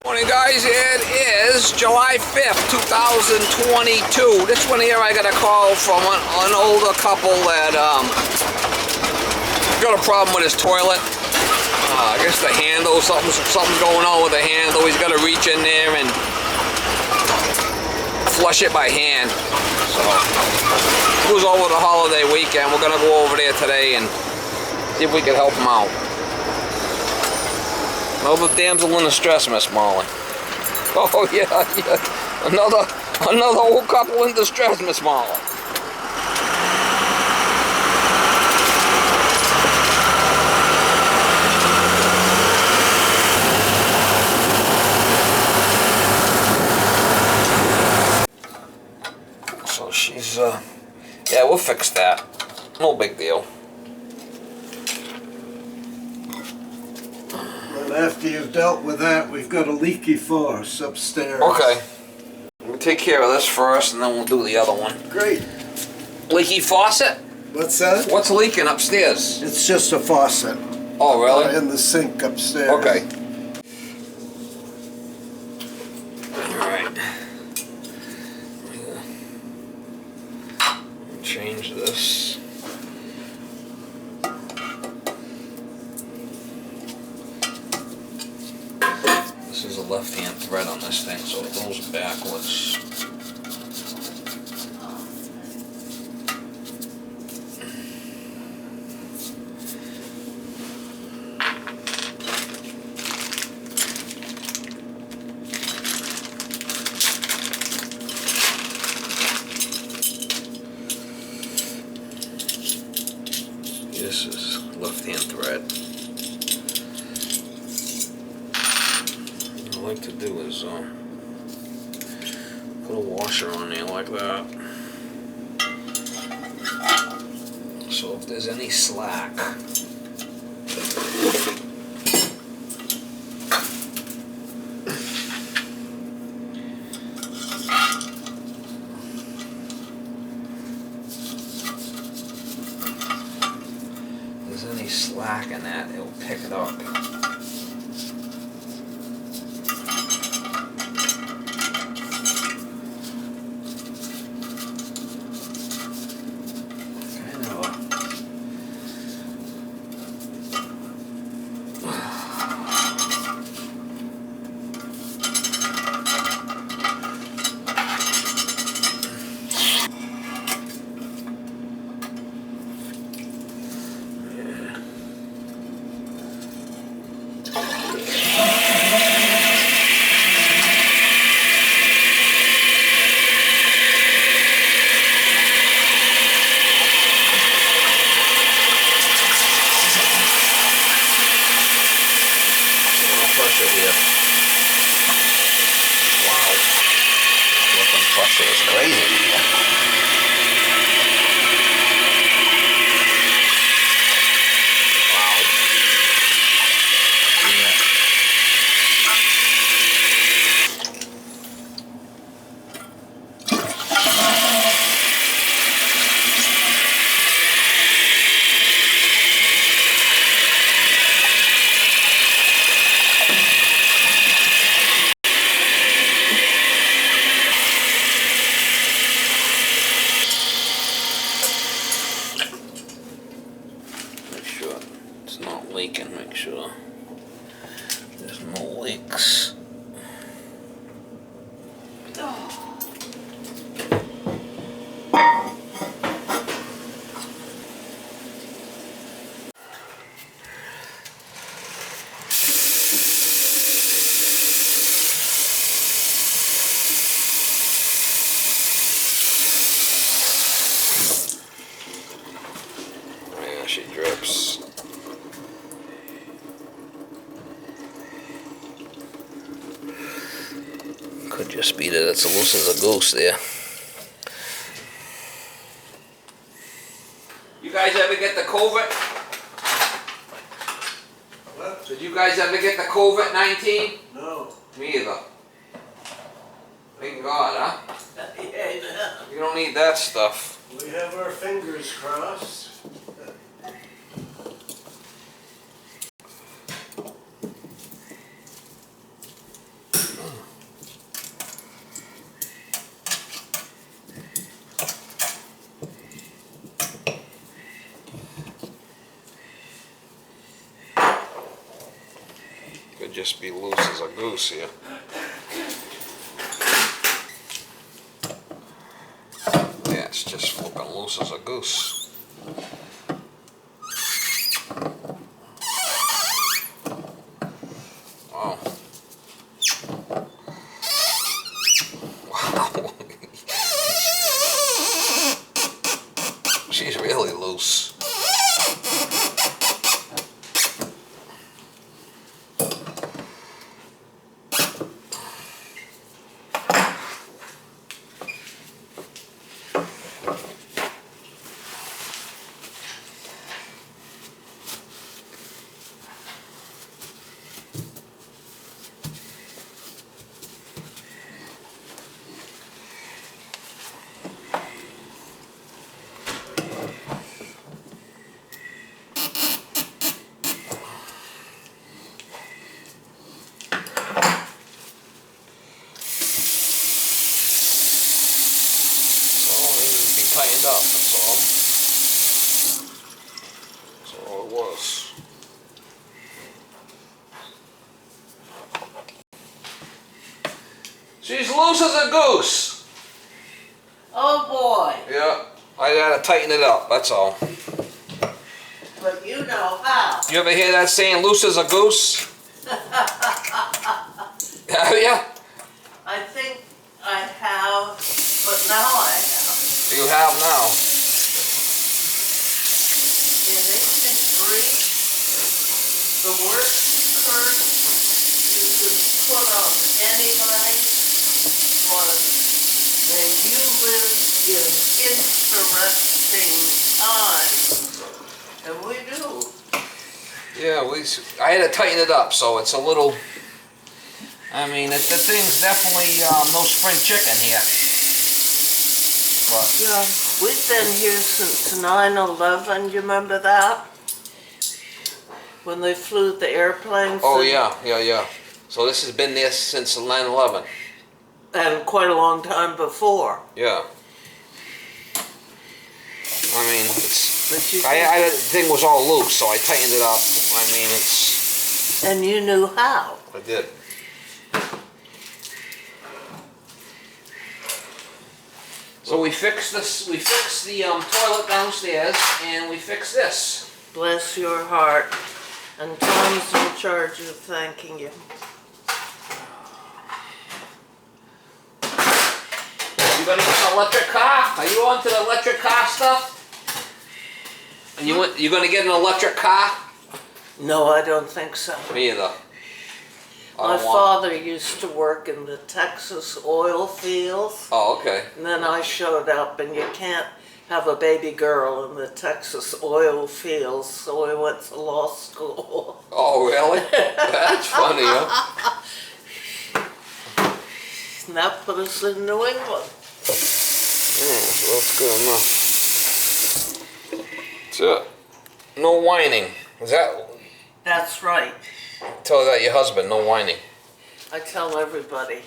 Morning guys, it is July 5th, 2022. This one here I got a call from an older couple that got a problem with his toilet. I guess the handle, something's going on with the handle. He's got to reach in there and flush it by hand. So it was over the holiday weekend. We're gonna go over there today and see if we can help him out. Another damsel in distress, Miss Molly. Oh yeah. Another old couple in distress, Miss Molly. So she's yeah, we'll fix that. No big deal. After you've dealt with that, we've got a leaky faucet upstairs. Okay. We'll take care of this first and then we'll do the other one. Great. Leaky faucet? What's that? What's leaking upstairs? It's just a faucet. Oh, really? In the sink upstairs. Okay. Alright. Change this. This is a left-hand thread on this thing, so it goes backwards. This is left-hand thread. What I like to do is put a washer on there like that. So if there's any slack, in that, it'll pick it up. It's crazy. It's not leaking, make sure there's no leaks. Yeah, she drips. Could just be that it's as loose as a goose there. You guys ever get the COVID? What? Did you guys ever get the COVID-19? No. Me either. Thank God, huh? Yeah. You don't need that stuff. We have our fingers crossed. just be loose as a goose here. Yeah, it's just flipping loose as a goose. Wow. Wow. She's really loose. Tightened up, that's all. That's all it was. She's loose as a goose. Oh boy. Yeah, I gotta tighten it up, that's all. But you know how. You ever hear that saying, loose as a goose? Have ya? I think I have, but now I have. You have now. In ancient Greece, the word curse you could put on anybody was, may you live in interesting times. And we do. Yeah, I had to tighten it up, so it's a little, I mean, the thing's definitely no spring chicken here. But Yeah, we've been here since 9/11, you remember that? When they flew the airplanes. oh yeah. So this has been there since 9/11. And quite a long time before. Yeah. I mean, it's. But you The thing was all loose, so I tightened it up. I mean, it's. and you knew how. I did. So we fixed this. We fixed the toilet downstairs, and we fixed this. Bless your heart. And Tom's in charge of thanking you. You gonna get an electric car? Are you on to the electric car stuff? And you gonna get an electric car? No, I don't think so. Me either. My father used to work in the Texas oil fields. Oh, okay. And then I showed up, and you can't have a baby girl in the Texas oil fields, so I went to law school. Oh, really? That's funny, huh? And that put us in New England. Yeah, so that's good enough. That's it. No whining. Is that? That's right. Tell that your husband, no whining. I tell everybody.